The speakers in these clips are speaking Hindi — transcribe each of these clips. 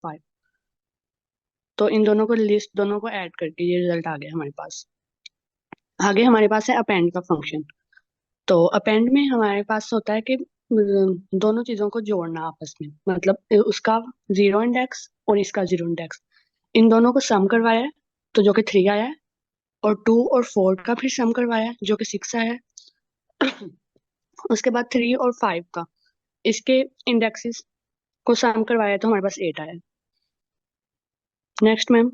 5। तो इन दोनों को लिस्ट दोनों को ऐड करके ये रिजल्ट आ गया हमारे पास। आगे हमारे पास है अपेंड का फंक्शन। तो अपेंड में हमारे पास होता है कि दोनों चीजों को जोड़ना आपस में, मतलब उसका 0 इंडेक्स और इसका 0 इंडेक्स, इन दोनों को सम करवाया है तो जो कि 3 आया है, और 2 और 4 का फिर सम करवाया है जो कि 6 आया है। उसके बाद 3 और 5 का, इसके इंडेक्सेस को सम करवाया तो हमारे पास 8 आया। Next ma'am.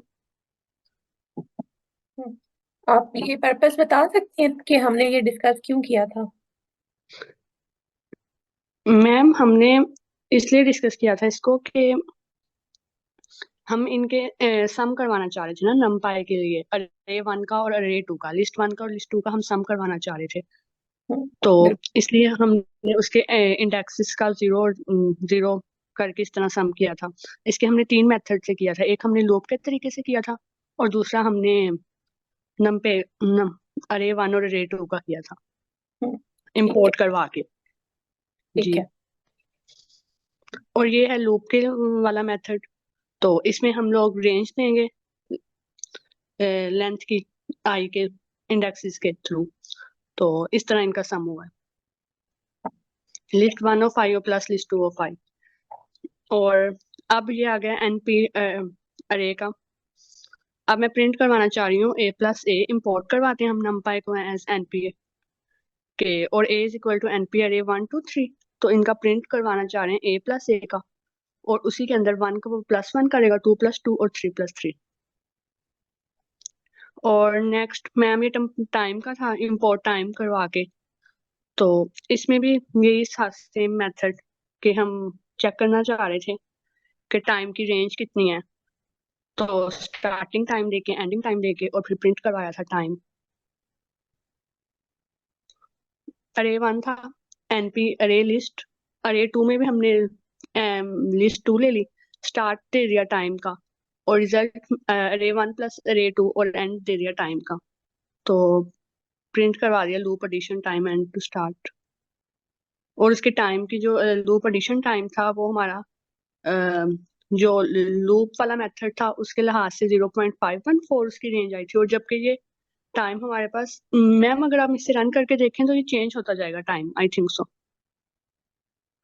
हम्म, आप ये पर्पस बता सकती हैं कि हमने ये डिस्कस क्यों किया था? मैम हमने इसलिए डिस्कस किया था इसको कि हम इनके सम करवाना चाह रहे थे ना नमपाई के लिए, अरे 1 का और अरे 2 का, लिस्ट 1 का और लिस्ट 2 का हम सम करवाना चाह रहे थे। तो बिल्कुल। इसलिए हमने उसके इंडेक्सेस का 0 0 करके इस तरह सम किया था। इसके हमने 3 मेथड से किया था, एक हमने लूप के तरीके से किया था, और दूसरा हमने नम पे नम अरे 1 और अरे 2 का किया था, ठीक है। इंपोर्ट करवा के। ठीक जी। है। और ये है लूप के वाला मेथड। तो इसमें हम लोग रेंज देंगे लेंथ की आई के इंडेक्सेस के थ्रू। तो इस तरह इनका सम हुआ है, list 1 of 5 plus list 2 of 5। और अब ये आ गया एनपी अरे का। अब मैं प्रिंट करवाना चाह रही हूँ a+a, इंपोर्ट करवाते हैं हम नमपाई को एज एनपी के, और a is equal to NP array 1 2 3। तो इनका प्रिंट करवाना चाह रहे हैं a+a का, और उसी के अंदर 1 को वो +1 करेगा, 2+2 और 3+3। और नेक्स्ट मैम ये टाइम का था, इम्पोर्ट टाइम करवा के। तो इसमें भी यही था सेम मेथड कि हम चेक करना चाह रहे थे कि टाइम की रेंज कितनी है। तो स्टार्टिंग टाइम देके एंडिंग टाइम देके और फिर प्रिंट करवाया था टाइम। अरे 1 था एनपी अरे लिस्ट, अरे 2 में भी हमने लिस्ट 2 ले ली, स्टार्ट दे दिया टाइम का, और रिजल्ट अरे 1 प्लस अरे 2 और एंड दे दिया टाइम का। तो प्रिंट करवा दिया loop addition time end to start. और उसके टाइम की जो लूप एडिशन टाइम था वो हमारा जो लूप वाला मेथड था उसके लिहाज से 0.514 उसकी रेंज आई थी, और जबकि ये टाइम हमारे पास, मैम अगर आप इसे रन करके देखें तो ये चेंज होता जाएगा टाइम, आई थिंक सो,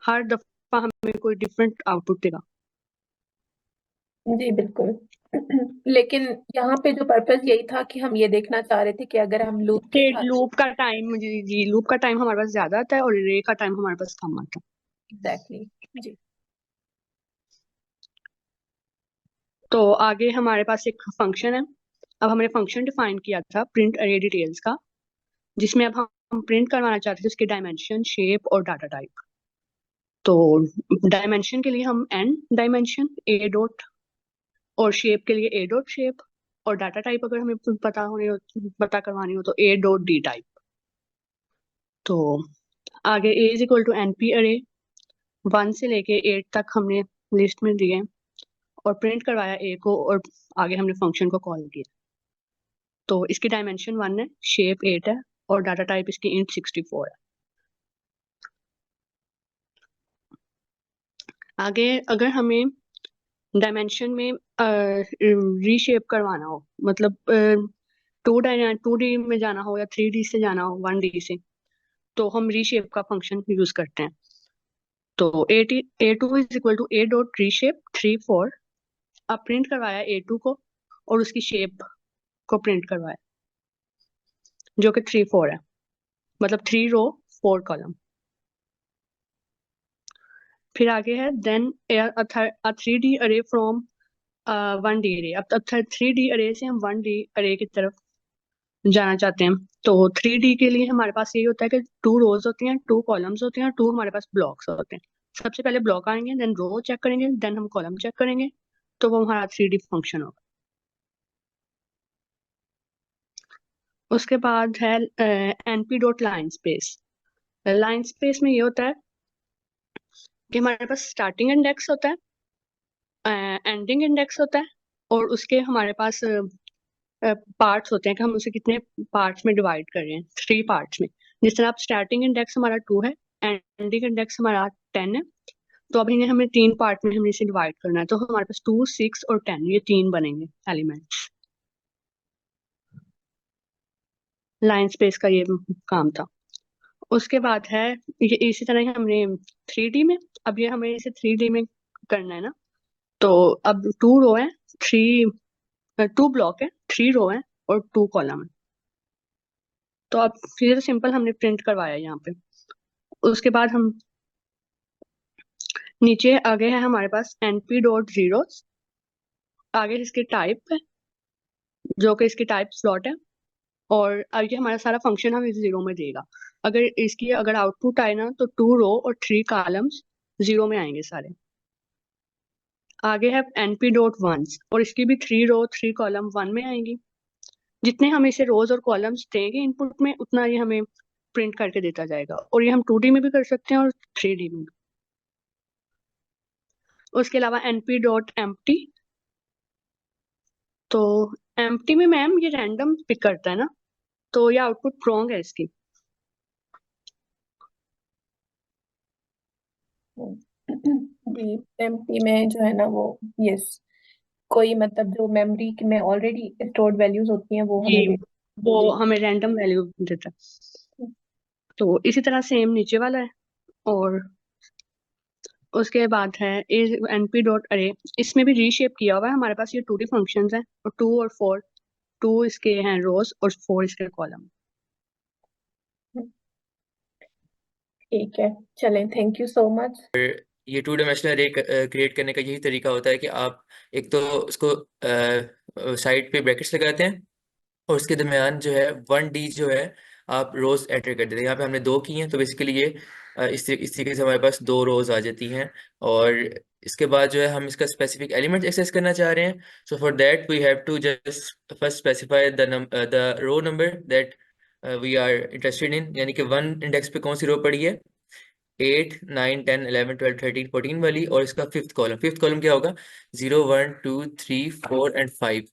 हर दफा हमें कोई डिफरेंट आउटपुट देगा। जी बिल्कुल। लेकिन यहाँ पे जो पर्पस यही था कि हम ये देखना चाह रहे थे कि अगर हम लूप के कि साथ। लूप का टाइम, जी जी, लूप का टाइम हमारे पास ज्यादा आता है और रे का टाइम हमारे पास कम आता है। एग्जैक्टली। जी। तो आगे हमारे पास एक फंक्शन है। अब हमने फंक्शन डिफाइन किया था प्रिंट अरे डिटेल्स का, जिसमें अब हम प्रिंट करवाना चाहते थे उसके डायमेंशन, शेप और डाटा टाइप। तो डायमेंशन के लिए हम एन डायमेंशन ए डॉट, और शेप के लिए ए डॉट शेप, और डाटा टाइप अगर हमें पता करवानी हो तो ए डॉट डी टाइप। तो आगे A is equal to N P array 1 से लेके 8 तक हमने लिस्ट में दिए, और प्रिंट करवाया ए को, और आगे हमने फंक्शन को कॉल किया। तो इसकी डायमेंशन 1 है, शेप 8 है, और डाटा टाइप इसकी इंट 64 है। आगे अगर हमें डायमेंशन में रीशेप करवाना हो, मतलब 2D में जाना हो या 3D से जाना हो 1D से, तो हम रीशेप का फंक्शन यूज करते हैं। तो A2 is equal to a dot reshape 3 4। अब प्रिंट करवाया A2 को, और उसकी शेप को प्रिंट करवाया जो कि 3 4 है, मतलब 3 रो 4 कॉलम। फिर आगे है देन थ्री डी अरे फ्रॉम 1D अरे। अब 3D अरे से हम 1D अरे की तरफ जाना चाहते हैं। तो 3D के लिए हमारे पास यही होता है कि 2 रोज होती हैं, 2 कॉलम्स होते हैं, 2 हमारे पास ब्लॉक्स होते हैं। सबसे पहले ब्लॉक आएंगे, देन रो चेक करेंगे, देन हम कॉलम चेक करेंगे, तो वो हमारा 3D फंक्शन होगा। उसके बाद है NP dot line space. Line space में ये होता है कि हमारे पास स्टार्टिंग इंडेक्स होता है, एंडिंग इंडेक्स होता है, और उसके हमारे पास पार्ट्स होते हैं कि हम उसे कितने पार्ट्स में डिवाइड कर रहे हैं, 3 पार्ट्स में। जिस तरह आप स्टार्टिंग इंडेक्स हमारा 2 है, एंडिंग इंडेक्स हमारा 10 है, तो अभी इन्हें हमें 3 पार्ट में हमें इसे डिवाइड करना है। तो हमारे पास 2, 6 और 10 ये 3 बनेंगे एलिमेंट्स। लाइन स्पेस का ये काम था। उसके बाद है ये इसी तरह ही हमने 3D में, अब ये हमें इसे 3D में करना है ना। तो अब 2 रो है, 2 ब्लॉक है, 3 रो है और 2 कॉलम है। तो अब ये तो सिंपल हमने प्रिंट करवाया यहाँ पे। उसके बाद हम नीचे आगे है हमारे पास np डॉट जीरोस, आगे इसके टाइप है जो कि इसकी टाइप फ्लोट है, और आगे हमारा सारा फंक्शन हमें 0 में देगा। अगर आउटपुट आए ना तो 2 रो और 3 कॉलम्स 0 में आएंगे सारे। आगे है np डॉट वंस, और इसकी भी 3 रो 3 कॉलम 1 में आएंगी। जितने हम इसे रोज और कॉलम्स देंगे इनपुट में उतना ये हमें प्रिंट करके देता जाएगा, और ये हम 2D में भी कर सकते हैं और 3D में भी। उसके अलावा np डॉट एम्प्टी, तो एम्प्टी में मैम ये रैंडम पिक करता है ना, तो ये आउटपुट रॉन्ग है इसकी। जी, एमपी में जो है ना वो, यस, कोई मतलब जो मेमोरी में ऑलरेडी स्टोर्ड वैल्यूज होती हैं वो जी, हमें दे। वो जी। हमें रैंडम वैल्यू देता है। तो इसी तरह सेम नीचे वाला है। और उसके बाद है np डॉट अरे, इसमें भी रीशेप किया हुआ है हमारे पास। ये 2D फंक्शंस हैं, और 2 और 4, 2 इसके हैं रोज और 4 इसके कॉलम। ठीक है, चलें, थैंक यू सो मच। ये टू डायमेंशनल अरे क्रिएट करने का यही तरीका होता है कि आप एक तो उसको साइड पे ब्रैकेट्स लगाते हैं और उसके दरमियान जो है 1D जो है आप रोज एंटर कर देते हैं। यहाँ पे हमने 2 की हैं तो बेसिकली ये इस तरीके से हमारे पास 2 रोज आ जाती हैं। और इसके बाद जो है हम इसका स्पेसिफिक एलिमेंट एक्सेस करना चाह रहे हैं। So for that we have to just first specify the row number that we are interested in, यानी कि 1 इंडेक्स पे कौन सी रो पड़ी है, 8, 9, 10, 11, 12, 13, 14 वाली। और इसका फिफ्थ कॉलम क्या होगा, 0, 1, 2, 3, 4 एंड 5।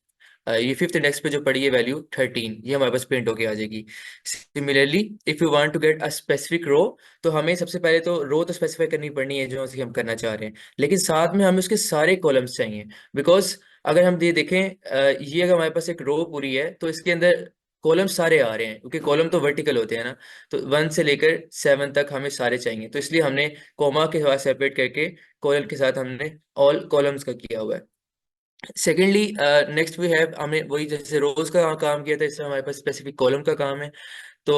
ये फिफ्थ इंडेक्स पे जो पड़ी है वैल्यू 13, ये हमारे पास प्रिंट होके आ जाएगी। Similarly if you want to get a specific row, तो हमें सबसे पहले तो रो तो स्पेसिफाई करनी पड़नी है जो हम करना चाह रहे हैं, लेकिन साथ में हमें उसके सारे कॉलम्स चाहिए। बिकॉज अगर हम ये देखें, ये अगर हमारे पास एक रो पूरी है तो इसके अंदर कॉलम सारे आ रहे हैं, क्योंकि कॉलम तो वर्टिकल होते हैं ना। तो 1 से लेकर 7 तक हमें सारे चाहिए, तो इसलिए हमने कॉमा के साथ सेपरेट करके कॉलम के साथ हमने ऑल कॉलम्स का किया हुआ है। सेकेंडली नेक्स्ट वी हैव, हमने वही जैसे रोज का काम किया था, इससे हमारे पास स्पेसिफिक कॉलम का काम है। तो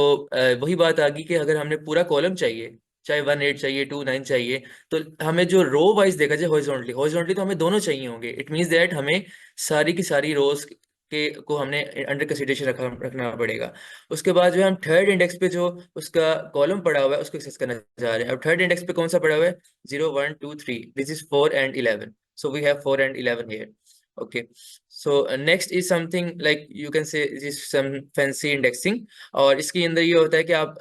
वही बात आ गई कि अगर हमने पूरा कॉलम चाहिए, चाहे 1 8 चाहिए 2 9 चाहिए, तो हमें जो रो वाइज देखा जाए हॉरिजॉन्टली हॉरिजॉन्टली तो हमें दोनों चाहिए होंगे। इट मीन्स दैट हमें सारी की सारी रोज के को हमने अंडर कंसिडरेशन रखना पड़ेगा। उसके बाद जो है हम थर्ड इंडेक्स पे जो उसका कॉलम पड़ा हुआ है उसको एक्सेस करना चाह रहे हैं। अब थर्ड इंडेक्स पे कौन सा पड़ा हुआ है, 0 1 2 3, this is 4 and 11, so we have 4 and 11 here. Okay, so next is something like you can say this is some fancy indexing, और इसके अंदर ये होता है कि आप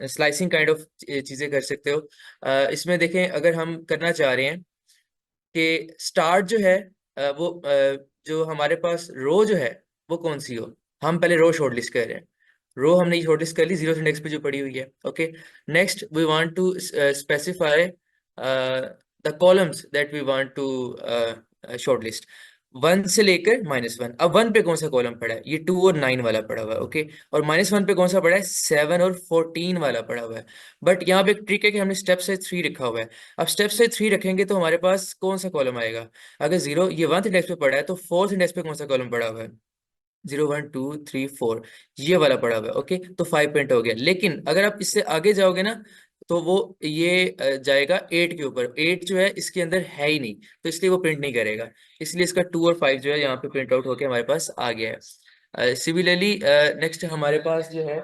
स्लाइसिंग काइंड ऑफ चीजें कर सकते हो। इसमें देखें, अगर हम करना चाह रहे हैं कि स्टार्ट जो है वो जो हमारे पास रो जो है वो कौन सी हो, हम पहले रो शॉर्टलिस्ट कर रहे हैं। रो हमने शॉर्टलिस्ट कर ली 0 इंडेक्स पे जो पड़ी हुई है। Okay, next we want to specify the columns that we want to shortlist, 1 से लेकर -1। अब 1 पे कौन सा कॉलम पड़ा है, ये 2 और 9 वाला पड़ा हुआ है। ओके, और -1 पे कौन सा पड़ा है, 7 और 14 वाला पड़ा हुआ है। बट यहाँ पे एक ट्रिक है कि हमने स्टेप साइज 3 रखा हुआ है। अब स्टेप साइज 3 रखेंगे तो हमारे पास कौन सा कॉलम आएगा, अगर 0 ये 1th इंडेक्स पे पड़ा है तो 4th इंडेक्स पे कौन सा कॉलम पड़ा हुआ है, 0 1 2 3 4, ये वाला पड़ा हुआ है। ओके, तो 5 प्रिंट हो गया। लेकिन अगर आप इससे आगे जाओगे ना तो वो ये जाएगा 8 के ऊपर। 8 जो है इसके अंदर है ही नहीं, तो इसलिए वो प्रिंट नहीं करेगा। इसलिए इसका 2 और 5 जो है यहाँ पे प्रिंट आउट होके हमारे पास आ गया है। सिमिलरली नेक्स्ट हमारे पास जो है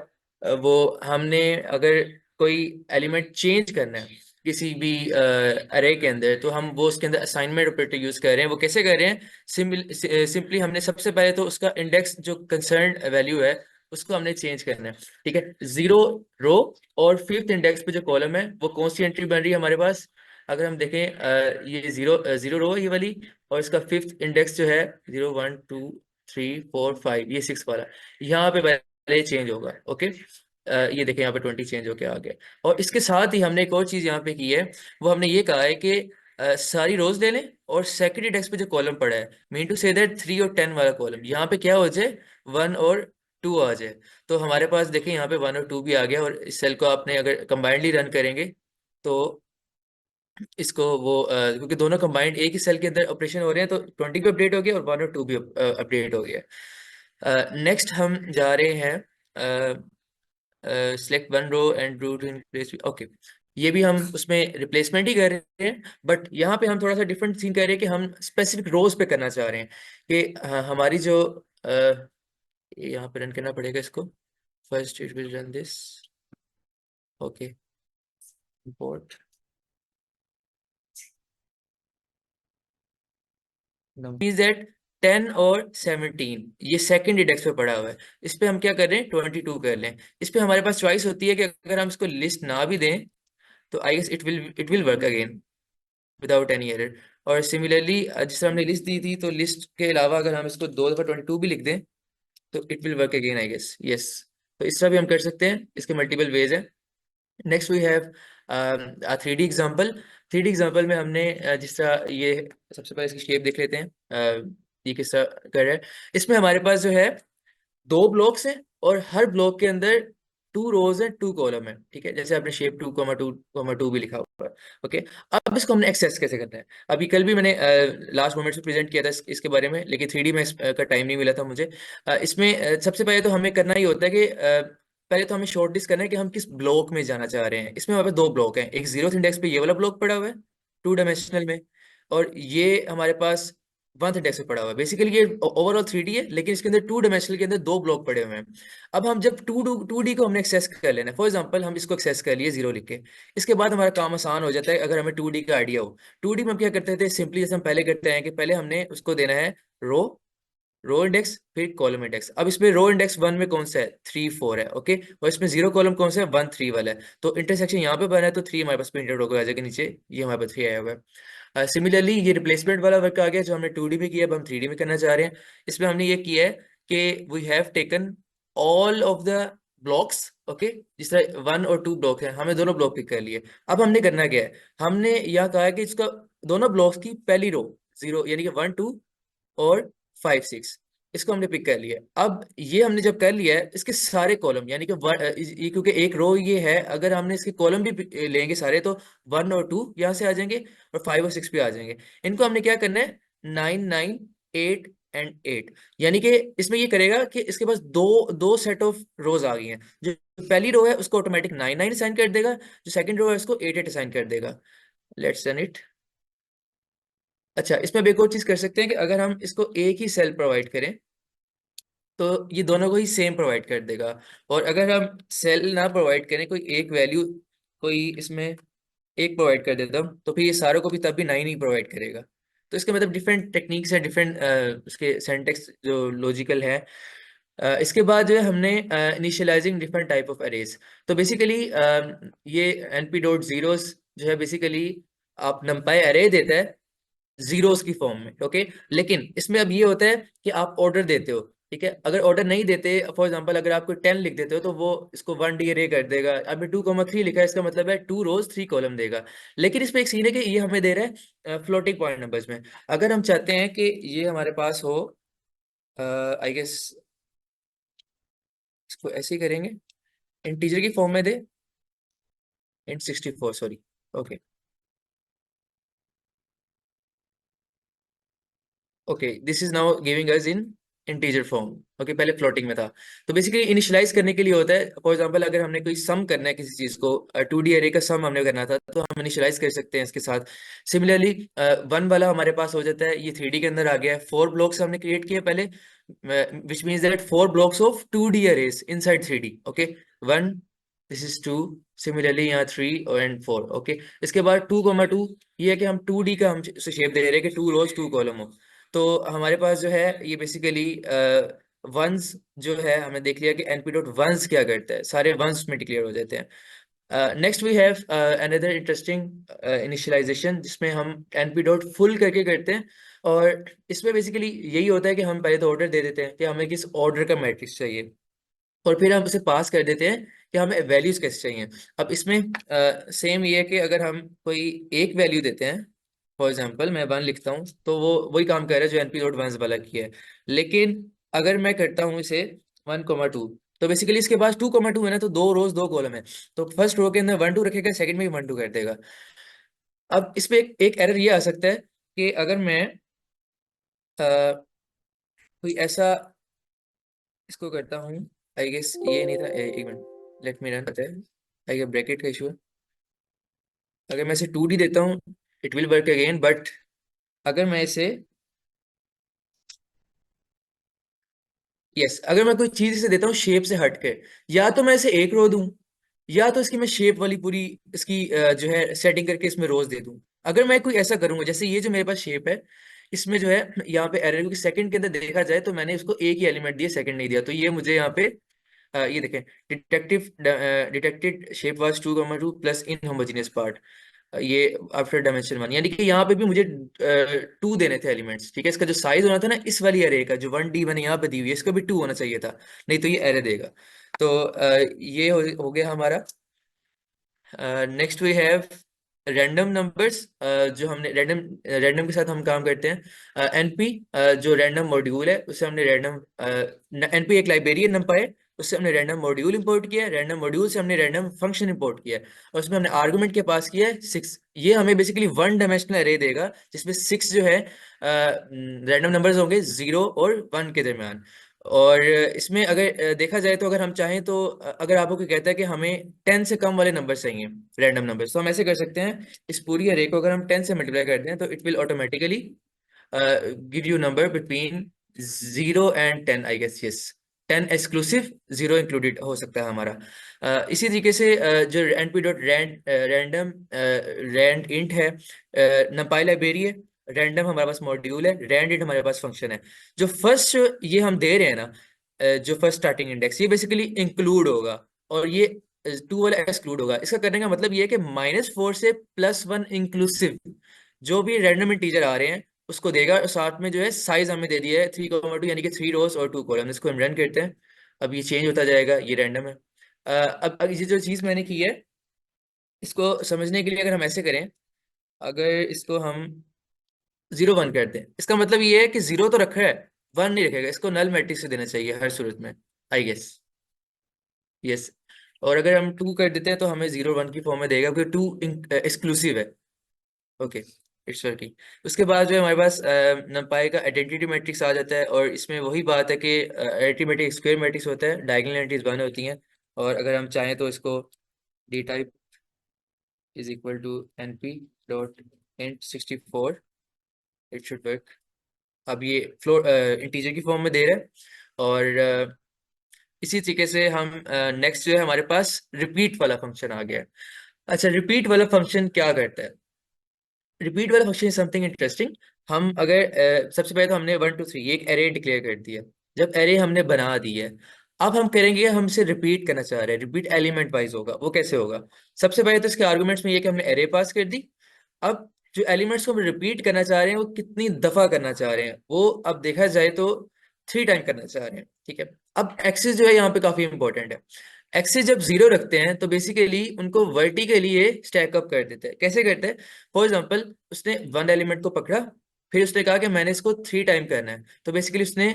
वो हमने अगर कोई एलिमेंट चेंज करना है किसी भी अरे के अंदर, तो हम वो उसके अंदर असाइनमेंट ऑपरेटर यूज कर रहे हैं। वो कैसे कर रहे हैं, सिंपली हमने सबसे पहले तो उसका इंडेक्स जो कंसर्न वैल्यू है उसको हमने चेंज करना है। ठीक है, 0 रो और 5th इंडेक्स पे जो कॉलम है वो कौन सी एंट्री बन रही है हमारे पास, अगर हम देखें ये 0 रो है ये वाली, और इसका 5th इंडेक्स जो है 0 1 2 3 4 5, ये 6 वाला, यहाँ पे पहले चेंज होगा। ओके, ये देखें यहाँ पे 20 चेंज होके आ गया। और इसके साथ ही हमने एक और चीज यहाँ पे की है, वो हमने ये कहा है कि सारी रोज ले लें और सेकेंडरी डेस्क पे जो कॉलम पड़ा है, मीन टू से दैट 3 और 10 वाला कॉलम यहाँ पे क्या हो जाए, 1 और 2 आ जाए। तो हमारे पास देखें यहाँ पे 1 और 2 भी आ गया, और इस सेल को आपने अगर कंबाइंडली रन करेंगे तो इसको वो क्योंकि दोनों कंबाइंड एक ही सेल के अंदर ऑपरेशन हो रहे हैं, तो 20 भी अपडेट हो गया और 1 और 2 भी अपडेट हो गया। नेक्स्ट हम जा रहे हैं select one row and row to replace. Okay, ये भी हम उसमें रिप्लेसमेंट ही कर रहे हैं, बट यहाँ पे हम थोड़ा सा डिफरेंट सीन कर रहे हैं कि हम स्पेसिफिक रोज पे करना चाह रहे हैं कि हमारी जो यहाँ पे रन करना पड़ेगा इसको। First it will run this. Okay, import means that 10 और 17 ये सेकंड इंडेक्स पे पड़ा हुआ है। इस पे हम क्या कर रहे हैं, 22 कर लें। इस पे हमारे पास चॉइस होती है कि अगर हम इसको लिस्ट ना भी दें तो I guess it will work again without any error. और सिमिलरली जिस तरह हमने लिस्ट दी थी, तो लिस्ट के अलावा अगर हम इसको 2 दफा 22 भी लिख दें तो it will work again I guess. Yes, तो इस तरह भी हम कर सकते हैं, इसके मल्टीपल वेज हैं। Next we have 3D example. 3D example में हमने जिस तरह ये, सबसे पहले इसकी शेप देख लेते हैं। ये किस तरह कर रहा है। इसमें हमारे पास जो है 2 ब्लॉक्स हैं और हर ब्लॉक के अंदर 2 रोज है, 2 कॉलम है। ठीक है, जैसे आपने शेप 2,2,2 भी लिखा हुआ है। ओके, अब इसको हमने एक्सेस कैसे करना है। अभी कल भी मैंने लास्ट मोमेंट में प्रेजेंट किया था इसके बारे में, लेकिन 3D में इसका टाइम नहीं मिला था मुझे। इसमें सबसे पहले तो हमें करना ही होता है कि पहले तो हमें शॉर्ट लिस्ट करना है कि हम किस ब्लॉक में जाना चाह रहे हैं। इसमें हमारे पास 2 ब्लॉक हैं, एक 0th इंडेक्स पे ये वाला ब्लॉक पड़ा हुआ है 2 डायमेंशनल में, और ये हमारे पास 1th इंडेक्स पे पड़ा हुआ है। बेसिकली ये ओवरऑल 3D है, लेकिन इसके अंदर 2 डायमेंशनल के अंदर 2 ब्लॉक पड़े हुए हैं। अब हम जब 2D को हमने एक्सेस कर लेना है, फॉर एग्जांपल हम इसको एक्सेस कर लिए 0 लिख के, इसके बाद हमारा काम आसान हो जाता है अगर हमें 2D का आइडिया हो। 2D में हम क्या करते थे, सिंपली जैसे हम पहले करते हैं कि पहले हमने उसको देना है रो इंडेक्स फिर कॉलम इंडेक्स। अब इसमें रो इंडेक्स 1 में कौन सा है, 3 4 है। ओके, और इसमें 0 कॉलम कौन सा है, 1 3 वाला है। तो इंटरसेक्शन यहाँ पे बना है, तो 3 हमारे पास प्रिंटेड होकर आ जाएगा नीचे, ये हमारे पास 3 आया हुआ है। सिमिलरली ये रिप्लेसमेंट वाला वर्क आ गया जो हमने 2D में किया, अब हम 3D में करना चाह रहे हैं। इसमें हमने ये किया है कि we have taken all of the blocks. Okay, जिस तरह 1 और 2 ब्लॉक है, हमें दोनों ब्लॉक पिक कर लिए। अब हमने करना क्या है, हमने यहाँ कहा है कि इसका दोनों ब्लॉक्स की पहली रो 0 यानी कि 1 2 और 5 6 इसको हमने पिक कर लिया। अब ये हमने जब कर लिया है, इसके सारे कॉलम यानी कि ये क्योंकि एक रो ये है, अगर हमने इसके कॉलम भी लेंगे सारे तो 1 और 2 यहाँ से आ जाएंगे और 5 और 6 भी आ जाएंगे। इनको हमने क्या करना है, 9 9 8 एंड 8, यानी कि इसमें ये करेगा कि इसके पास दो दो सेट ऑफ रोज आ गई हैं। जो पहली रो है उसको ऑटोमेटिक 9 9 असाइन कर देगा, जो सेकंड रो है उसको 8 8 असाइन कर देगा। Let's run it. अच्छा, इसमें अब एक और चीज कर सकते हैं कि अगर हम इसको एक ही सेल प्रोवाइड करें तो ये दोनों को ही सेम प्रोवाइड कर देगा, और अगर हम सेल ना प्रोवाइड करें, कोई एक वैल्यू कोई इसमें एक प्रोवाइड कर देता हूँ, तो फिर ये सारों को भी तब भी 9 ही प्रोवाइड करेगा। तो इसके मतलब डिफरेंट टेक्निक्स है, डिफरेंट उसके सेंटेक्स जो लॉजिकल है। इसके बाद जो है हमने initialising different type of arrays. तो बेसिकली ये np.zeros जो है बेसिकली आप numpy अरे देता है जीरोस की फॉर्म में। ओके, लेकिन इसमें अब ये होता है कि आप ऑर्डर देते हो। ठीक है, अगर ऑर्डर नहीं देते, फॉर एग्जांपल अगर आप कोई 10 लिख देते हो तो वो इसको 1D अरे कर देगा। अभी 2,3 लिखा है, इसका मतलब है 2 रोज 3 कॉलम देगा। लेकिन इसमें एक सीन है कि ये हमें दे रहा है फ्लोटिंग पॉइंट नंबर्स में। अगर हम चाहते हैं कि ये हमारे पास हो, आई गेस इसको ऐसे ही करेंगे, इंटीजर की फॉर्म में दे, int 64 sorry. Okay okay, this is now giving us in integer form. Okay, पहले फ्लोटिंग में था। तो बेसिकली इनिशियलाइज करने के लिए होता है, फॉर एग्जांपल अगर हमने कोई सम करना है किसी चीज को, 2D अरे का सम हमने करना था, तो हम इनिशियलाइज कर सकते हैं इसके साथ। सिमिलरली 1 वाला हमारे पास हो जाता है, ये 3D के अंदर आ गया है। 4 ब्लॉक्स हमने क्रिएट किए पहले, which means that 4 blocks of 2D arrays inside 3D। Okay, 1 this is 2, similarly यहाँ 3 एंड 4। ओके, इसके बाद 2,2 ये है कि हम 2D का हम शेप दे रहे हैं कि 2 रोज 2 कॉलम हो। तो हमारे पास जो है ये बेसिकली वंस जो है, हमने देख लिया कि np.ones क्या करता है, सारे वंस में डिक्लेयर हो जाते हैं। Next we have another interesting initialization, जिसमें हम np.full करके करते हैं। और इसमें बेसिकली यही होता है कि हम पहले तो ऑर्डर दे देते हैं कि हमें किस ऑर्डर का मैट्रिक्स चाहिए, और फिर हम उसे पास कर देते हैं कि हमें वैल्यूज कैसे चाहिए। अब इसमें सेम ये है कि अगर हम कोई एक वैल्यू देते हैं, फॉर एग्जांपल मैं 1 लिखता हूँ, तो वो वही काम कर रहा है जो np डॉट वंस वाला किया है। लेकिन अगर मैं करता हूँ इसे 1,2, तो बेसिकली इसके पास 2,2 है ना, तो 2 रोज 2 कॉलम है, तो फर्स्ट रो के अंदर 1,2 रखेगा, सेकंड में भी 1,2 कर देगा। अब इसमें एक एरर ये आ सकता है कि अगर मैं कोई ऐसा इसको करता हूँ, आई गेस ये नहीं था, एक मिनट, लेट मी रन करते हैं, आई गेस ब्रैकेट का इशू है। अगर मैं इसे 2D देता हूँ it will work again, but अगर मैं इसे अगर मैं कोई चीज इसे देता हूँ शेप से हट के, या तो मैं इसे एक रो दूं, या तो इसकी मैं शेप वाली पूरी इसकी जो है सेटिंग करके इसमें रोज दे दूं। अगर मैं कोई ऐसा करूंगा, जैसे ये जो मेरे पास शेप है, इसमें जो है यहाँ पे एरर, क्योंकि सेकंड के अंदर देखा जाए तो मैंने इसको एक ही एलिमेंट दिया, सेकंड नहीं दिया, तो ये मुझे यहाँ पे ये देखें, detected shape was 2,2 plus in homogeneous part, ये आफ्टर डायमेंशन 1, यानी कि यहाँ पे भी मुझे 2 देने थे एलिमेंट्स। ठीक है, इसका जो साइज होना था ना इस वाली एरे का, जो 1D मैंने यहाँ पे दी हुई है, इसका भी 2 होना चाहिए था, नहीं तो ये एरे देगा। तो ये हो गया हमारा। Next we have random numbers, जो हमने रैंडम के साथ हम काम करते हैं। एनपी जो रैंडम मॉड्यूल है उससे हमने रैंडम, एनपी एक लाइब्रेरी है numpy, उससे हमने रैंडम मॉड्यूल इंपोर्ट किया है, रैंडम मॉड्यूल से हमने रैंडम फंक्शन इंपोर्ट किया है, और उसमें हमने आर्गुमेंट के पास किया है 6। ये हमें बेसिकली 1 डायमेंशनल एरे देगा, जिसमें 6 जो है रैंडम नंबर्स होंगे 0 और 1 के दरमियान। और इसमें अगर देखा जाए तो अगर हम चाहें तो अगर आपको कोई कहता है कि हमें 10 से कम वाले नंबर चाहिए, रैंडम नंबर, तो हम ऐसे कर सकते हैं, इस पूरी अरे को अगर हम 10 से मल्टीप्लाई कर दें तो it will automatically give you number between 0 and 10, I guess, yes, 10 exclusive, 0 included हो सकता है हमारा। इसी तरीके से जो np dot random rand int है, numpy लाइब्रेरी है, रैंडम हमारे पास मॉड्यूल है, रैंड इंट हमारे पास फंक्शन है। जो फर्स्ट ये हम दे रहे हैं ना, जो फर्स्ट स्टार्टिंग इंडेक्स, ये बेसिकली इंक्लूड होगा, और ये 2 वाला एक्सक्लूड होगा। इसका करने का मतलब ये है कि -4 से +1 इंक्लूसिव जो भी रैंडम इंटीजर आ रहे हैं उसको देगा, और साथ में जो है साइज हमें दे दिया है 3,2, यानी कि 3 रोज और 2 कॉलम। इसको हम रन करते हैं, अब ये चेंज होता जाएगा, ये रैंडम है। अब ये जो चीज मैंने की है, इसको समझने के लिए अगर हम ऐसे करें, अगर इसको हम 0 1 करते हैं, इसका मतलब ये है कि 0 तो रखा है, 1 नहीं रखेगा, इसको नल मैट्रिक्स से देना चाहिए हर सूरत में, आई गेस, यस। और अगर हम 2 कर देते हैं तो हमें 0 1 की फॉर्म में देगा, क्योंकि 2 एक्सक्लूसिव है। Okay, it's working. उसके बाद जो है हमारे पास नंपाई का आइडेंटिटी मैट्रिक्स आ जाता है, और इसमें वही बात है कि आइडेंटिटी मैट्रिक्स स्क्वायर मैट्रिक्स होता है, डायगोनल एंट्रीज 1 होती हैं, और अगर हम चाहें तो इसको d type is equal to np dot int 64, it should work. अब ये फ्लोर इंटीजर की फॉर्म में दे रहा है, और इसी तरीके से हम नेक्स्ट जो है हमारे पास रिपीट वाला फंक्शन आ गया है। अच्छा, रिपीट वाला फंक्शन क्या करता है? रिपीट वाला फंक्शन इज समथिंग इंटरेस्टिंग। हम अगर सबसे पहले तो हमने 1 2 3 एक एरे डिक्लेयर कर दिया, जब एरे हमने बना दी है, अब हम करेंगे, हम इसे रिपीट करना चाह रहे हैं, रिपीट एलिमेंट वाइज होगा। वो कैसे होगा? सबसे पहले तो इसके आर्गुमेंट्स में ये कि हमने एरे पास कर दी। अब जो एलिमेंट्स को हम रिपीट करना चाह रहे हैं वो कितनी दफा करना चाह रहे हैं, वो अब देखा जाए तो 3 टाइम करना चाह रहे हैं। ठीक है, अब एक्सिस जो है यहाँ पे काफी इंपॉर्टेंट है। एक्सिस जब 0 रखते हैं तो बेसिकली उनको वर्टिकली ये स्टैक अप कर देते हैं। कैसे करते हैं? फॉर एग्जाम्पल, उसने 1 एलिमेंट को पकड़ा, फिर उसने कहा कि मैंने इसको 3 टाइम करना है, तो बेसिकली उसने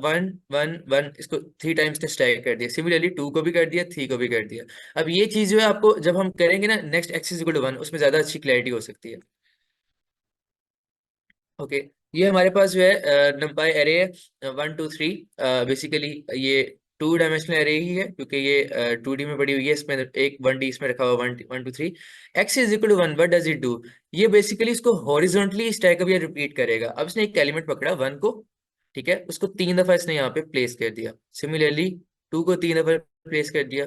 1 1 1 इसको 3 टाइम्स ने स्टैक कर दिया। सिमिलरली 2 को भी कर दिया, 3 को भी कर दिया। अब ये चीज जो है आपको जब हम करेंगे ना नेक्स्ट एक्सिस इक्वल टू 1, उसमें ज्यादा अच्छी क्लैरिटी हो सकती है। ओके, ये हमारे पास जो है नंपाई एरे है 1 2 3। बेसिकली ये 2 डायमेंशनल एरे ही है, क्योंकि ये 2D में पड़ी हुई है, इसमें एक 1D इसमें रखा हुआ 1 1 2 3। X is equal to 1, what does it do? ये बेसिकली इसको हॉरिजॉन्टली स्टैक अप या रिपीट करेगा। अब इसने एक एलिमेंट पकड़ा 1 को, ठीक है, उसको 3 दफा इसने यहाँ पे प्लेस कर दिया। सिमिलरली 2 को 3 दफा प्लेस कर दिया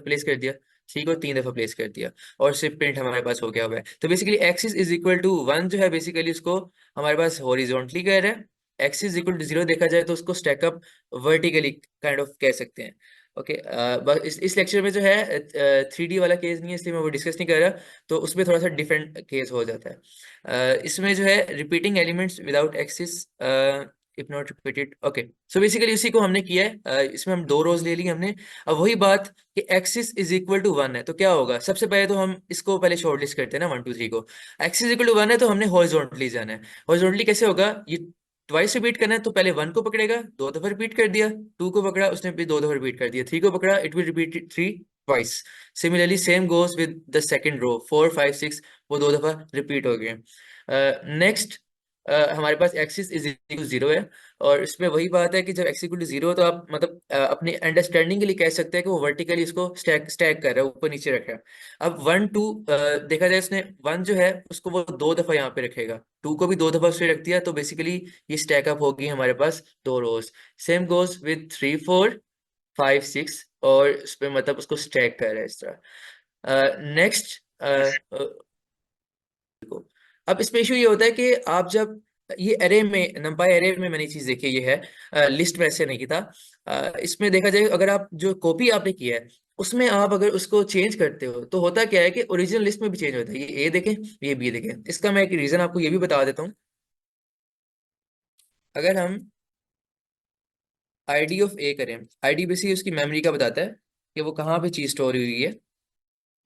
3 को 3 दफा प्लेस कर दिया, और सिर्फ प्रिंट हमारे पास हो गया हुआ है। तो basically axis is equal to 1 जो है बेसिकली उसको हमारे पास हॉरिजॉन्टली कह रहा है। एक्सिस इक्वल टू 0 देखा जाए तो उसको स्टैकअप वर्टिकली काइंड ऑफ कह सकते हैं। ओके, बस इस लेक्चर में जो है 3D वाला केस नहीं है, इसलिए मैं वो डिस्कस नहीं कर रहा, तो उसमें थोड़ा सा डिफरेंट केस हो जाता है। इसमें जो है repeating elements without axis if not repeated. Okay, so basically उसी को हमने किया है। इसमें हम 2 रोज ले ली हमने। अब वही बात कि एक्सिस इज इक्वल टू 1 है तो क्या होगा, सबसे पहले तो हम इसको पहले शॉर्टलिस्ट करते हैं ना 1 2 3 को। एक्सिस इक्वल टू 1 है तो हमने हॉरिजॉन्टली जाना है। हॉरिजॉन्टली कैसे होगा, ये ट्वाइस रिपीट करना है तो पहले 1 को पकड़ेगा, 2 दफा रिपीट कर दिया, 2 को पकड़ा उसने भी 2 दफा रिपीट कर दिया, 3 को पकड़ा it will repeat 3 twice. Similarly same goes with the second row, 4 5 6 वो 2 दफा रिपीट हो गए। नेक्स्ट हमारे पास एक्सिस इज इक्वल टू 0 है, और इसमें वही बात है कि जब एक्स इक्वल टू 0 तो आप मतलब अपनी अंडरस्टैंडिंग के लिए कह सकते हैं कि वो वर्टिकली इसको स्टैक स्टैक कर रहा है, ऊपर नीचे रख रहा है। अब 1 2 देखा जाए, इसने 1 जो है उसको वो 2 दफा यहाँ पे रखेगा, 2 को भी 2 दफा उसने रख दिया, तो बेसिकली ये स्टैक अप होगी हमारे पास 2 रोज। सेम गोज विद 3 4 5 6, और इस पे मतलब उसको स्टैक कर रहा है इस तरह। नेक्स्ट अब इसमें इशू ये होता है कि आप जब ये एरे में, नंपाई एरे में मैंने चीज देखी, ये है लिस्ट में ऐसे नहीं था। इसमें देखा जाए अगर आप जो कॉपी आपने किया है उसमें आप अगर उसको चेंज करते हो तो होता क्या है कि ओरिजिनल लिस्ट में भी चेंज होता है। ये ए देखें, ये बी देखें। इसका मैं एक रीजन आपको ये भी बता देता हूँ। अगर हम आईडी ऑफ ए करें, आईडी बेसिकली उसकी मेमोरी का बताता है कि वो कहाँ पे चीज स्टोर हुई है।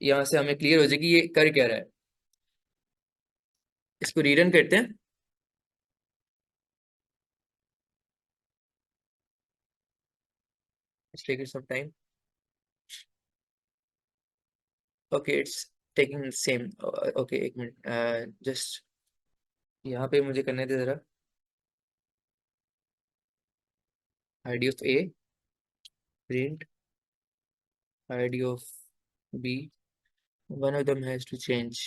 यहाँ से हमें क्लियर हो जाएगी ये कर क्या रहा है। इसको रीरन करते हैं। It's taking some time. Okay, it's taking same. Okay, एक मिनट, जस्ट यहाँ पे मुझे करने दे जरा। ID of a print ID of b, one of them has to change.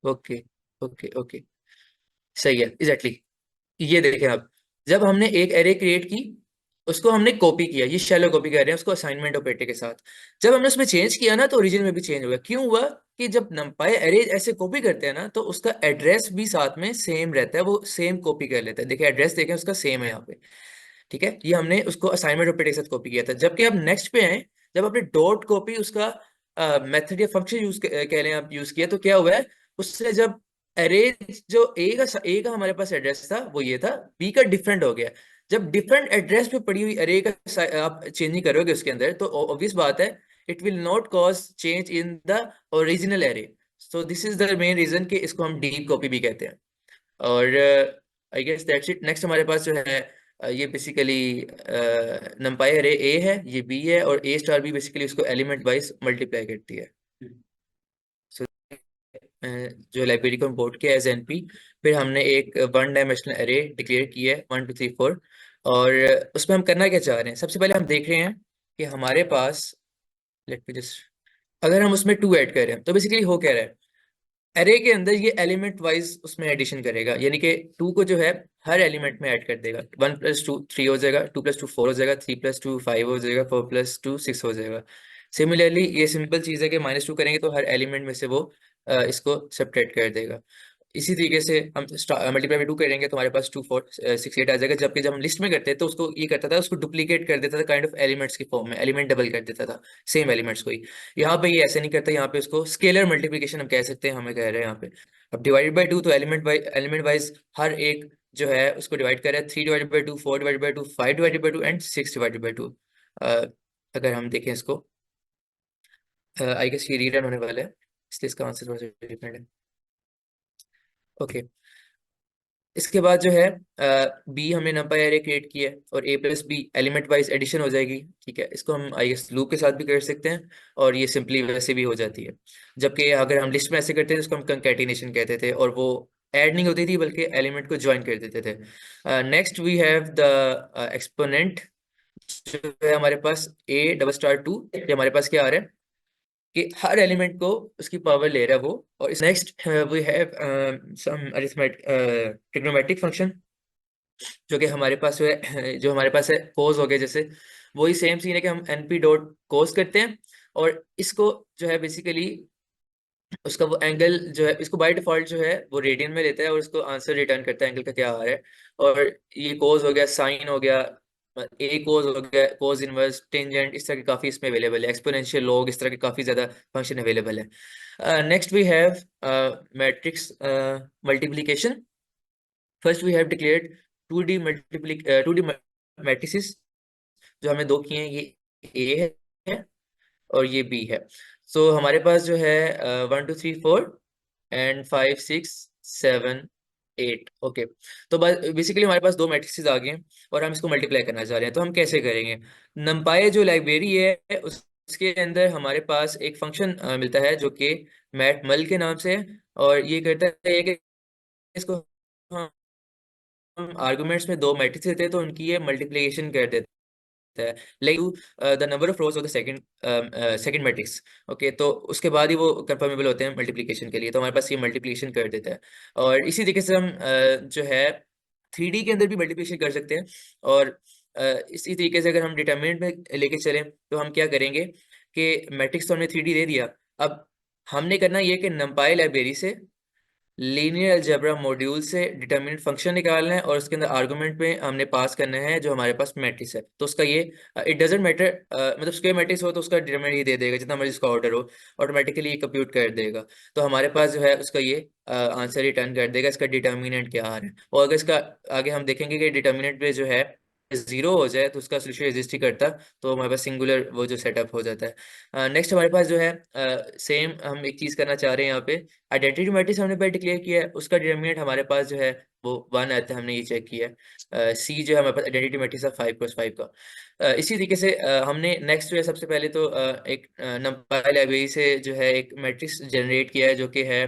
Okay okay okay, सही है एग्जैक्टली। ये देखें आप, जब हमने एक एरे क्रिएट की उसको हमने कॉपी किया, ये शैलो कॉपी कर रहे हैं उसको असाइनमेंट ऑपरेटर के साथ। जब हमने उसमें चेंज किया ना तो ओरिजिन में भी चेंज हुआ। क्यों हुआ कि जब नंपाई एरे ऐसे कॉपी करते हैं ना तो उसका एड्रेस भी साथ में सेम रहता है, वो सेम कॉपी कर लेता है। देखिए एड्रेस देखें उसका सेम है यहाँ पे, ठीक है। ये हमने उसको असाइनमेंट ऑपरेटर के साथ कॉपी किया था। जबकि अब नेक्स्ट पे आए, जब आपने डॉट कॉपी उसका मेथड या फंक्शन यूज कह लें आप यूज किया, तो क्या हुआ है उससे जब अरे जो ए का हमारे पास एड्रेस था वो ये था, बी का डिफरेंट हो गया। जब डिफरेंट एड्रेस पे पड़ी हुई अरे का आप चेंज नहीं करोगे उसके अंदर तो ऑब्वियस बात है it will not cause change in the original array. So this is the main reason कि इसको हम डीप कॉपी भी कहते हैं। और I guess that's it. Next हमारे पास जो है ये बेसिकली नंपाई अरे ए है, ये बी है, और ए स्टार भी बेसिकली उसको एलिमेंट वाइज मल्टीप्लाई करती है। जो लाइब्रेरी को इम्पोर्ट किया एज एनपी, फिर हमने एक 1 डायमेंशनल एरे डिक्लेयर किया है 1 2 3 4। और उसमें हम करना क्या चाह रहे हैं, सबसे पहले हम देख रहे हैं कि हमारे पास, लेट मी जस्ट, अगर हम उसमें 2 ऐड कर रहे हैं तो बेसिकली हो क्या रहा है, एरे के अंदर ये एलिमेंट वाइज उसमें एडिशन करेगा, यानी कि 2 को जो है हर एलिमेंट में ऐड कर देगा। 1 + 2 3 हो जाएगा, 2 + 2 4 हो जाएगा, 3 + 2 5 हो जाएगा, 4 + 2 6 हो जाएगा। सिमिलरली ये सिंपल चीज है कि -2 करेंगे तो हर एलिमेंट में से वो इसको सेपरेट कर देगा। इसी तरीके से हम मल्टीप्लाई बाय 2 करेंगे तो हमारे पास 2 4 6 8 आ जाएगा। जबकि जब हम लिस्ट में करते हैं तो उसको ये करता था, उसको डुप्लीकेट कर देता था काइंड ऑफ एलिमेंट्स की फॉर्म में, एलिमेंट डबल कर देता था सेम एलिमेंट्स को ही। यहाँ पे ये ऐसे नहीं करता, यहाँ पे उसको स्केलर मल्टीप्लिकेशन हम कह सकते हैं, हमें कह रहे हैं यहाँ पे। अब डिवाइडेड बाय 2 तो एलिमेंट वाइज हर एक जो है उसको डिवाइड कर रहा है। 3 divided by 2, 4 divided by 2, 5 divided by 2 and 6 divided by 2। अगर हम देखें इसको, आई गेस ये रीरन होने वाला है इसलिए इसका आंसर थोड़ा सा डिफरेंट है। ओके, इसके बाद जो है बी हमने नंपाई एरे क्रिएट किया है और A plus B element wise addition हो जाएगी, ठीक है। इसको हम आई गेस लूप के साथ भी कर सकते हैं और ये सिंपली वैसे भी हो जाती है। जबकि अगर हम लिस्ट में ऐसे करते थे उसको हम कंकैटिनेशन कहते थे, और वो ऐड नहीं होती थी बल्कि एलिमेंट को ज्वाइन कर देते थे। Next we have the exponent, जो है हमारे पास A*2। ये हमारे पास क्या आ रहा है कि हर एलिमेंट को उसकी पावर ले रहा है वो। और इस next we have some arithmetic trigonometric function, जो कि हमारे पास है, जो हमारे पास है कोस हो गया जैसे, वही सेम सीन है कि हम np डॉट कोस करते हैं और इसको जो है बेसिकली उसका वो एंगल जो है, इसको बाय डिफॉल्ट जो है वो रेडियन में लेता है और उसको आंसर रिटर्न करता है एंगल का क्या आ रहा है। और ये कोस हो गया, साइन हो गया, ए कोस हो गया, कोस इनवर्स, टेंजेंट, इस तरह के काफी इसमें अवेलेबल है, एक्सपोनेंशियल लॉग, इस तरह के काफी ज्यादा फंक्शन अवेलेबल है। Next we have matrix multiplication. First we have declared two D matrices जो हमने दो किए हैं, ये ए है और ये बी है। सो हमारे पास जो है 1 2 3 4 एंड 5 6 7 8। ओके, तो बेसिकली हमारे पास दो मैट्रिसेस आ गए हैं और हम इसको मल्टीप्लाई करना चाह रहे हैं। तो हम कैसे करेंगे? नंपाई जो लाइब्रेरी है उसके अंदर हमारे पास एक फंक्शन मिलता है जो कि मैटमल के नाम से है, और ये करता है कि इसको हम आर्गुमेंट्स में दो मैट्रिक्स देते हैं तो उनकी ये मल्टीप्लिकेशन कर देते है, like the number of rose of the second matrix. Okay, तो उसके बाद ही वो कंफर्मेबल होते हैं मल्टीप्लिकेशन के लिए, तो हमारे पास ये मल्टीप्लिकेशन कर देता है। और इसी तरीके से हम जो है 3D के अंदर भी मल्टीप्लिकेशन कर सकते हैं। और इसी तरीके से अगर हम डिटर्मिनेंट में लेके चलें तो हम क्या करेंगे कि मैट्रिक्स तो हमने 3D दे दिया, अब हमने करना ये कि नंपाई लाइब्रेरी से लीनियर अलजेब्रा मॉड्यूल से डिटरमिनेंट फंक्शन निकालना है और उसके अंदर आर्गुमेंट में हमने पास करना है जो हमारे पास मैट्रिक्स है। तो उसका ये इट डजेंट मैटर, मतलब स्क्वायर मैट्रिक्स हो तो उसका डिटरमिनेंट ही दे देगा, जितना मर्जी उसका ऑर्डर हो ऑटोमेटिकली ये कंप्यूट कर देगा। तो हमारे पास जो है उसका ये आंसर रिटर्न कर देगा, इसका डिटर्मिनेंट क्या आ रहा है। और अगर इसका आगे हम देखेंगे कि डिटर्मिनेंट पे जो है जीरो हो जाए तो उसका सोल्यूशन एग्जिस्ट ही करता, तो हमारे पास सिंगुलर वो जो सेटअप हो जाता है। नेक्स्ट हमारे पास जो है सेम हम एक चीज करना चाह रहे हैं यहाँ पे। आइडेंटिटी मैट्रिक्स हमने पहले डिक्लेयर किया है, उसका डिटरमिनेंट हमारे पास जो है वो 1 आता है, हमने ये चेक किया है। सी जो है हमारे पास आइडेंटिटी मैट्रिक्स है 5 × 5 का। इसी तरीके से हमने नेक्स्ट जो है सबसे पहले तो एक नंपाई लाइब्रेरी से जो है एक मैट्रिक्स जनरेट किया है जो कि है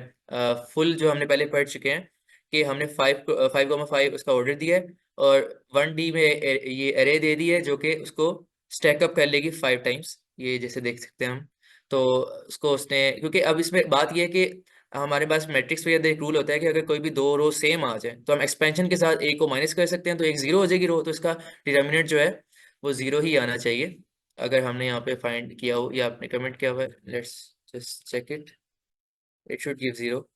फुल, जो हमने पहले पढ़ चुके हैं कि हमने 5 5 उसका ऑर्डर दिया है और 1D में ये अरे दे दी है जो कि उसको स्टैकअप कर लेगी 5 टाइम्स, ये जैसे देख सकते हैं हम। तो उसको उसने, क्योंकि अब इसमें बात यह है कि हमारे पास मैट्रिक्स में एक रूल होता है कि अगर कोई भी दो रो सेम आ जाए तो हम एक्सपेंशन के साथ एक को माइनस कर सकते हैं, तो एक जीरो हो जाएगी रो, तो इसका डिटर्मिनेंट जो है वो जीरो ही आना चाहिए अगर हमने यहाँ पे फाइंड किया हो या आपने कमेंट किया हुआ है। Let's just check it, it should give zero,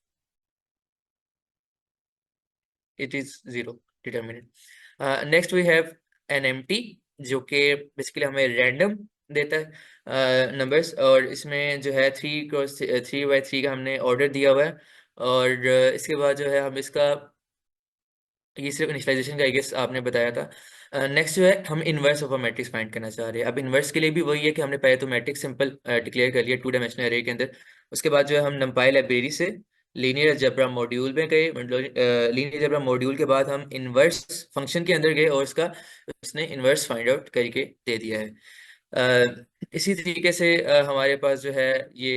it is zero determinant. Next we have an empty जो कि बेसिकली हमें रैंडम देता है नंबर्स, और इसमें जो है 3 × 3 का हमने ऑर्डर दिया हुआ है। और इसके बाद जो है हम इसका, ये सिर्फ इनिशियलाइजेशन का आई गेस आपने बताया था। नेक्स्ट जो है हम inverse of a matrix find करना चाह रहे हैं। अब इन्वर्स के लिए भी वही है कि हमने पहले तो मैट्रिक्स सिंपल डिक्लेयर कर लिया 2 डायमेंशनल एरे के अंदर। उसके बाद जो है हम नंपाई लाइब्रेरी से लीनियर अलजेब्रा मॉड्यूल में गए, लीनियर अलजेब्रा मॉड्यूल के बाद हम इन्वर्स फंक्शन के अंदर गए और उसने इन्वर्स फाइंड आउट करके दे दिया है। इसी तरीके से हमारे पास जो है ये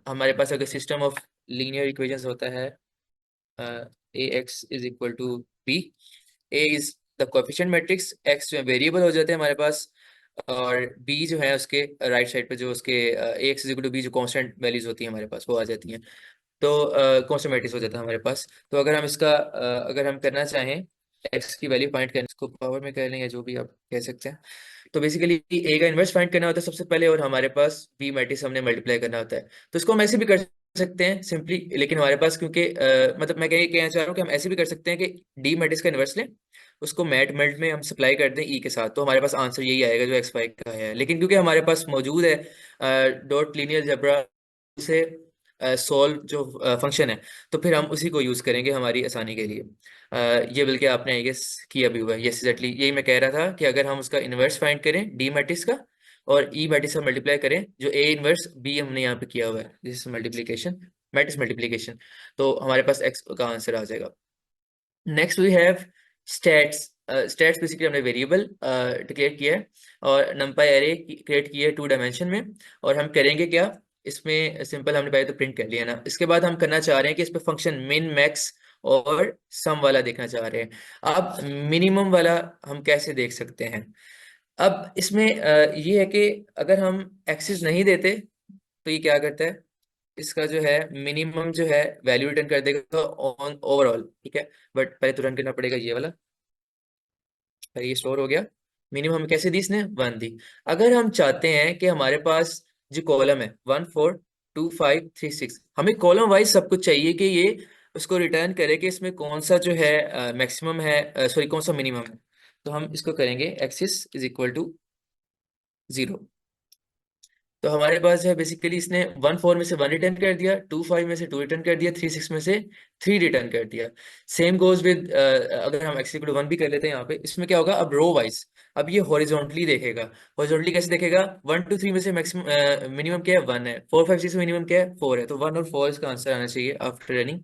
हमारे पास अगर सिस्टम ऑफ लीनियर इक्वेशंस होता है, ax is equal to b, a is the coefficient matrix, x जो है वेरिएबल हो जाते हैं हमारे पास, और b जो है उसके राइट साइड पे जो उसके ax is equal to b जो कांस्टेंट वैल्यूज होती हैं हमारे पास वो आ जाती हैं। तो कांस्टेंट मैट्रिक्स हो जाता है हमारे पास। तो अगर हम इसका अगर हम करना चाहें x की वैल्यू फाइंड करने, इसको पावर में कर लें या जो भी आप कह सकते हैं, तो बेसिकली ए का इन्वर्स फाइंड करना होता है सबसे पहले, और हमारे पास बी मैट्रिक्स हमने मल्टीप्लाई करना होता है। तो इसको हम ऐसे भी कर सकते हैं सिंपली, लेकिन हमारे पास क्योंकि मतलब मैं कहीं कहना चाह रहा हूँ कि हम ऐसे भी कर सकते हैं कि डी मैट्रिक्स का इन्वर्स लें, उसको मैट मल्ट में हम सप्लाई कर दें ई के साथ, तो हमारे पास आंसर यही आएगा जो एक्स वाई का है। लेकिन क्योंकि हमारे पास मौजूद है डॉट लीनियर जबरा से सॉल्व जो फंक्शन है, तो फिर हम उसी को यूज़ करेंगे हमारी आसानी के लिए। ये बल्कि आपने आई गेस किया भी हुआ है। यस एग्जैक्टली, यही मैं कह रहा था कि अगर हम उसका इन्वर्स फाइंड करें डी मैट्रिक्स का और ई मैट्रिक्स का मल्टीप्लाई करें, जो ए इन्वर्स बी हमने यहाँ पे किया हुआ है, दिस मल्टीप्लिकेशन, मैट्रिक्स मल्टीप्लिकेशन, तो हमारे पास एक्स का आंसर आ जाएगा। Next we have stats. Stats basically हमने वेरिएबल डिक्लेयर किया है और नंपाई एरे क्रिएट की है 2 डायमेंशन में, और हम करेंगे क्या, इसमें सिंपल हमने पहले तो प्रिंट कर लिया ना, इसके बाद हम करना चाह रहे हैं कि इस पे फंक्शन मिन मैक्स और सम वाला देखना चाह रहे हैं। अब मिनिमम वाला हम कैसे देख सकते हैं? अब इसमें ये है कि अगर हम एक्सिस नहीं देते तो ये क्या करता है, इसका जो है मिनिमम जो है वैल्यू रिटर्न कर देगा ऑन ओवरऑल, ठीक है। बट पहले तो रन करना पड़ेगा ये वाला, ये स्टोर हो गया। मिनिमम हमें कैसे दी, इसने 1 दी। अगर हम चाहते हैं कि हमारे पास जो कॉलम है 1 4 2 5 3 6, हमें कॉलम वाइज सब कुछ चाहिए कि ये उसको रिटर्न करे कि इसमें कौन सा जो है मैक्सिमम है, सॉरी कौन सा मिनिमम है। तो हम इसको करेंगे एक्सिस इज इक्वल टू 0, तो हमारे पास है बेसिकली इसने 1 4 में से 1 रिटर्न कर दिया, 2 5 में से 2 रिटर्न कर दिया, 3 6 में से 3 रिटर्न कर दिया। सेम गोज विद, अगर हम x इक्वल 1 भी कर लेते हैं यहाँ पे, इसमें क्या होगा अब रो वाइज, अब ये हॉरिजॉन्टली देखेगा। हॉरिजॉन्टली कैसे देखेगा? 1 2 3 में से मैक्सिमम मिनिमम क्या है? 1 है। 4 5 6 में मिनिमम क्या है? 4 है। तो 1 और 4 इसका आंसर आना चाहिए आफ्टर रनिंग।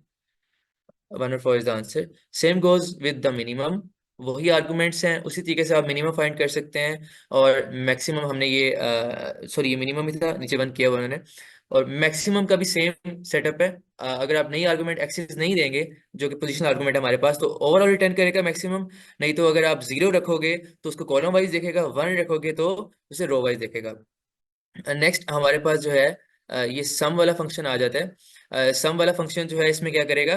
1 और 4 is the answer. Same goes with the minimum, वही आर्गुमेंट्स हैं, उसी तरीके से आप मिनिमम फाइंड कर सकते हैं। और मैक्सिमम हमने ये सॉरी ये मिनिमम ही था, नीचे 1 किया हुआ उन्होंने। और मैक्सिमम का भी सेम सेटअप है। अगर आप नई आर्गुमेंट एक्सेस नहीं देंगे, जो कि पोजीशनल आर्गुमेंट है हमारे पास, तो ओवरऑल रिटर्न करेगा मैक्सिमम। नहीं तो अगर आप 0 रखोगे तो उसको कॉलम वाइज देखेगा, 1 रखोगे तो उसे रो वाइज देखेगा। नेक्स्ट हमारे पास जो है ये सम वाला फंक्शन आ जाता है। सम वाला फंक्शन जो है इसमें क्या करेगा?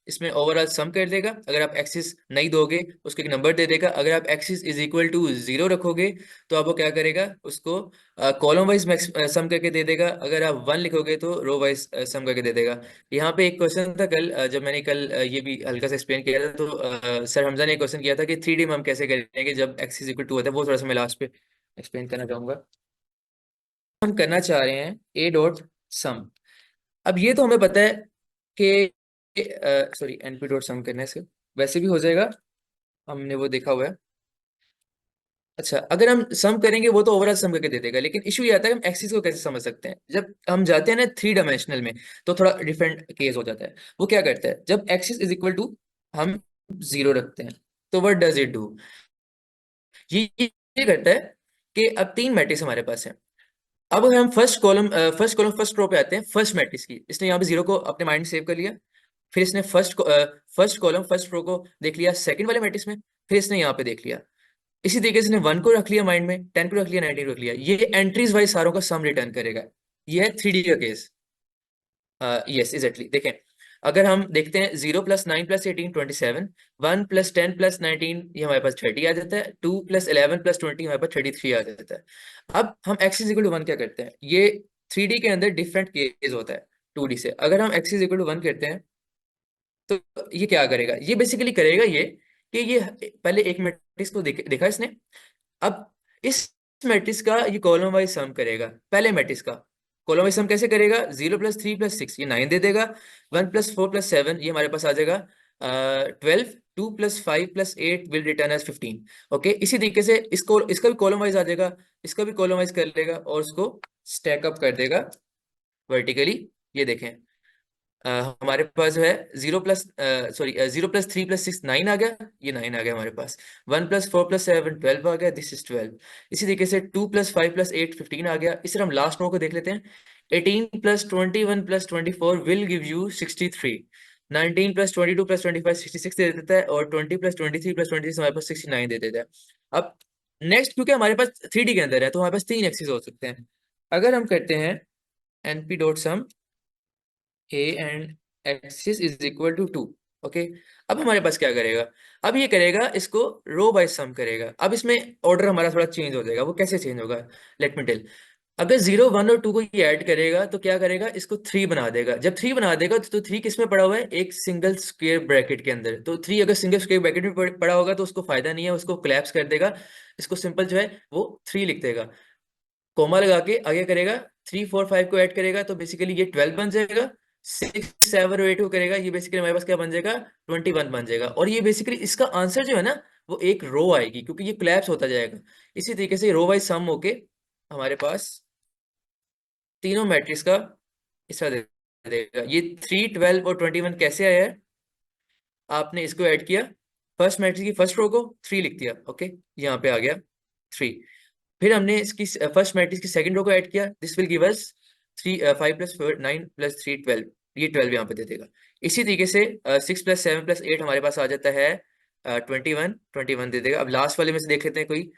इसमें ओवरऑल सम कर देगा। अगर आप एक्सिस नहीं दोगे उसको एक नंबर दे देगा। अगर आप एक्सिस इज इक्वल टू 0 रखोगे तो आप वो क्या करेगा? उसको कॉलम वाइज सम करके दे देगा। अगर आप 1 लिखोगे तो रो वाइज सम करके दे देगा। यहाँ पे एक क्वेश्चन था कल, जब मैंने कल ये भी हल्का सा एक्सप्लेन किया था, तो सर हमजा ने एक क्वेश्चन किया था कि 3D में हम कैसे करेंगे जब एक्सिस इक्वल टू होता है, वो थोड़ा सा मैं लास्ट पे एक्सप्लेन करना चाहूंगा। हम करना चाह रहे हैं ए डॉट सम। अब ये तो हमें पता है कि सॉरी एनपी डॉट सम करने से वैसे भी हो जाएगा, हमने वो देखा हुआ है। अच्छा, अगर हम सम करेंगे वो तो ओवरऑल सम करके दे देगा, लेकिन इशू ये आता है कि हम एक्सिस को कैसे समझ सकते हैं। जब हम जाते हैं ना 3 डायमेंशनल में, तो थोड़ा डिफरेंट केस हो जाता है। वो क्या करता है? जब एक्सिस इज इक्वल टू हम 0 रखते हैं, तो व्हाट डज इट डू? ये करता है कि अब 3 मैट्रिक्स हमारे पास है। अब अगर हम फर्स्ट रो पे आते हैं, फर्स्ट मैट्रिक्स की, इसने यहाँ पे 0 को अपने माइंड में सेव कर लिया। फिर इसने फर्स्ट कॉलम फर्स्ट रो को देख लिया सेकंड वाले मैट्रिक्स में। फिर इसने यहाँ पे देख लिया। इसी तरीके से इसने 1 को रख लिया माइंड में, 10 को रख लिया, 19 को रख लिया। ये एंट्रीज वाइज सारों का सम रिटर्न करेगा। ये है 3D का केस। Yes exactly. देखें, अगर हम देखते हैं 0 + 9 + 18 27, 1 + 10 + 19 ये हमारे पास 30 आ जाता है, 2 + 11 + 20 हमारे पास 33 आ जाता है। अब हम x इज इक्वल टू 1 क्या करते हैं? ये 3D के अंदर डिफरेंट केस होता है 2D से। अगर हम x इज इक्वल टू 1 करते हैं तो ये क्या करेगा? ये बेसिकली करेगा ये कि ये पहले एक मैट्रिक्स को देखा इसने। अब इस मैट्रिक्स का ये कॉलम वाइज सम करेगा। पहले मैट्रिक्स का कॉलम वाइज सम कैसे करेगा? 0 + 3 + 6 ये 9 दे देगा। 1 + 4 + 7 ये हमारे पास आ जाएगा 12। 2 + 5 + 8 विल रिटर्न एज 15। ओके, इसी तरीके से इसको इसका भी कॉलम वाइज आ जाएगा, इसका भी कॉलम वाइज कर लेगा और उसको स्टैक अप कर देगा वर्टिकली। ये देखें, हमारे पास जो है 0 + 3 + 6 9 आ गया, ये 9 आ गया हमारे पास। 1 + 4 + 7 12 आ गया, दिस इज 12। इसी तरीके से 2 + 5 + 8 15 आ गया। इस तरह हम लास्ट रो को देख लेते हैं। 18 + 21 + 24 विल गिव यू 63। 19 + 22 + 25 66 दे देता है, और 20 + 23 + 26 हमारे पास 69 दे देता है। अब नेक्स्ट, क्योंकि हमारे पास 3D के अंदर है तो हमारे पास 3 एक्सिस हो सकते हैं। अगर हम करते हैं np dot sum a and axis is equal to 2। Okay, अब हमारे पास क्या करेगा? अब ये करेगा, इसको रो बाय सम करेगा। अब इसमें ऑर्डर हमारा थोड़ा चेंज हो जाएगा। वो कैसे चेंज होगा? Let me tell. अगर 0 1 और 2 को ये ऐड करेगा तो क्या करेगा? इसको 3 बना देगा। जब 3 बना देगा तो 3 किस में पड़ा हुआ है? एक सिंगल स्क्वायर ब्रैकेट के अंदर। तो 3 अगर सिंगल स्क्वायर ब्रैकेट में पड़ा होगा तो उसको फायदा नहीं है, उसको कोलैप्स कर देगा। इसको सिंपल जो है वो 3 लिख देगा, कोमा लगा के आगे करेगा। 3 4 5 को ऐड करेगा तो बेसिकली ये 12 बन जाएगा। 6 7 और 8 को करेगा, ये बेसिकली हमारे पास क्या बन जाएगा? 21 बन जाएगा। और ये बेसिकली इसका आंसर जो है ना, वो एक रो आएगी, क्योंकि ये कोलैप्स होता जाएगा। इसी तरीके से रो वाइज सम होके हमारे पास तीनों मैट्रिक्स का हिस्सा दे देगा। ये 3 12 और 21 कैसे आया है? आपने इसको ऐड किया, फर्स्ट मैट्रिक्स की फर्स्ट रो को 3 लिख दिया। ओके, यहाँ पे आ गया 3। फिर हमने इसकी फर्स्ट मैट्रिक्स की सेकंड रो को ऐड किया, दिस विल गिव अस 5 + 4 9 + 3 12। ये 12 यहाँ पे दे देगा। इसी तरीके से 6 + 7 + 8 हमारे पास आ जाता है 21 21 दे देगा। अब लास्ट वाले में से देख लेते हैं कोई।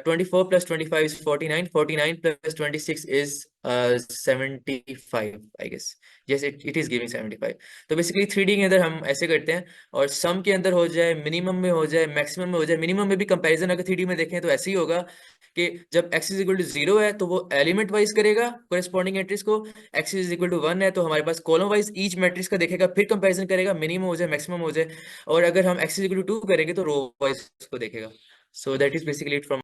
24 + 25 is 49, 49 + 26 is 75 I guess. Yes, it is giving 75। तो बेसिकली 3D के अंदर हम ऐसे करते हैं, और सम के अंदर हो जाए, मिनिमम में हो जाए, मैक्सिमम में हो जाए। मिनिमम में भी कंपैरिजन अगर 3D में देखें तो ऐसे ही होगा कि जब x इज इक्वल टू 0 है तो वो एलिमेंट वाइज करेगा कोरेस्पॉन्डिंग मैट्रिक्स को। x इज इक्वल टू 1 है तो हमारे पास कॉलम वाइज ईच मैट्रिक्स का देखेगा, फिर कंपैरिजन करेगा, मिनिमम हो जाए मैक्सिमम हो जाए। और अगर हम x इज इक्वल टू 2 करेंगे तो रो वाइज को देखेगा। So that is basically it from